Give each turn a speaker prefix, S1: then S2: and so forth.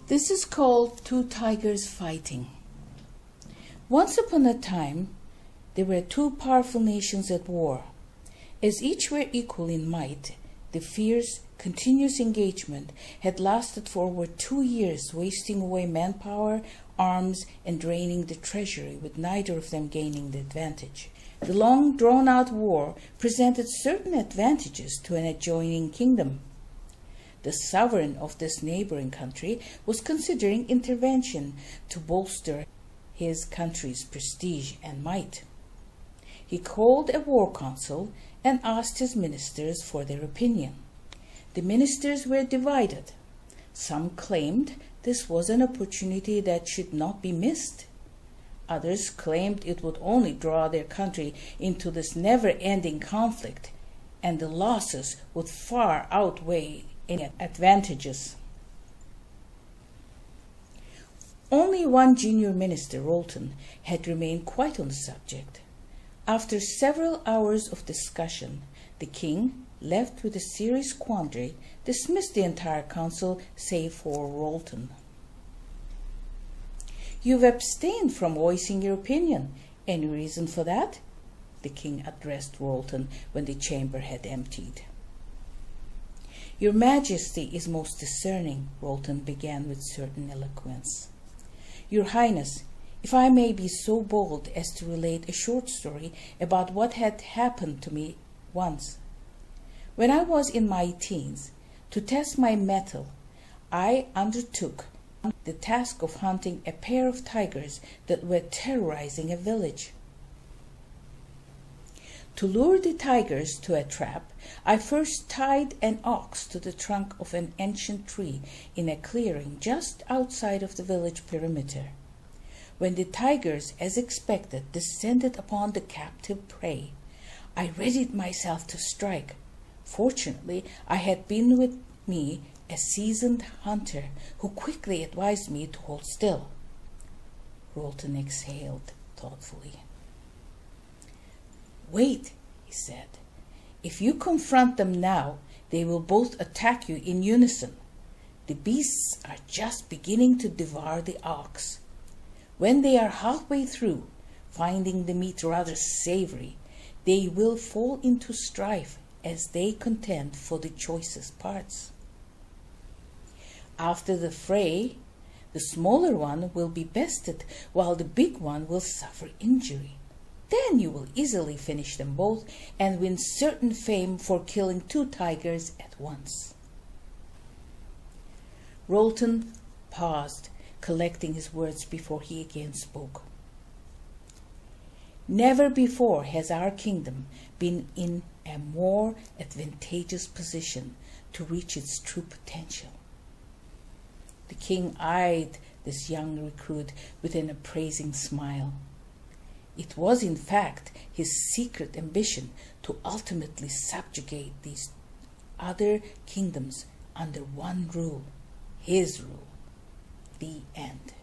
S1: This is called two tigers fighting. Once upon a time, there were two powerful nations at war. As each were equal in might, the fierce, continuous engagement had lasted for over 2 years, wasting away manpower, arms, and draining the treasury, with neither of them gaining the advantage. The long, drawn-out war presented certain advantages to an adjoining kingdom. The sovereign of this neighboring country was considering intervention to bolster his country's prestige and might. He called a war council and asked his ministers for their opinion. The ministers were divided. Some claimed this was an opportunity that should not be missed. Others claimed it would only draw their country into this never-ending conflict, and the losses would far outweigh any advantages. Only one junior minister, Rolton, had remained quiet on the subject. After several hours of discussion, the king, left with a serious quandary, dismissed the entire council save for Rolton. "You've abstained from voicing your opinion. Any reason for that?" the king addressed Rolton when the chamber had emptied. "Your Majesty is most discerning," Rolton began with certain eloquence. "Your Highness, if I may be so bold as to relate a short story about what had happened to me once. When I was in my teens, to test my mettle, I undertook the task of hunting a pair of tigers that were terrorizing a village. To lure the tigers to a trap, I first tied an ox to the trunk of an ancient tree in a clearing just outside of the village perimeter. When the tigers, as expected, descended upon the captive prey, I readied myself to strike. Fortunately, I had been with me a seasoned hunter who quickly advised me to hold still." Rolton exhaled thoughtfully. "Wait," he said. "If you confront them now, they will both attack you in unison. The beasts are just beginning to devour the ox. When they are halfway through, finding the meat rather savory, they will fall into strife as they contend for the choicest parts. After the fray, the smaller one will be bested, while the big one will suffer injury. Then you will easily finish them both and win certain fame for killing 2 tigers at once." Rolton paused, collecting his words before he again spoke. "Never before has our kingdom been in a more advantageous position to reach its true potential." The king eyed this young recruit with an appraising smile. It was, in fact, his secret ambition to ultimately subjugate these other kingdoms under one rule, his rule. The end.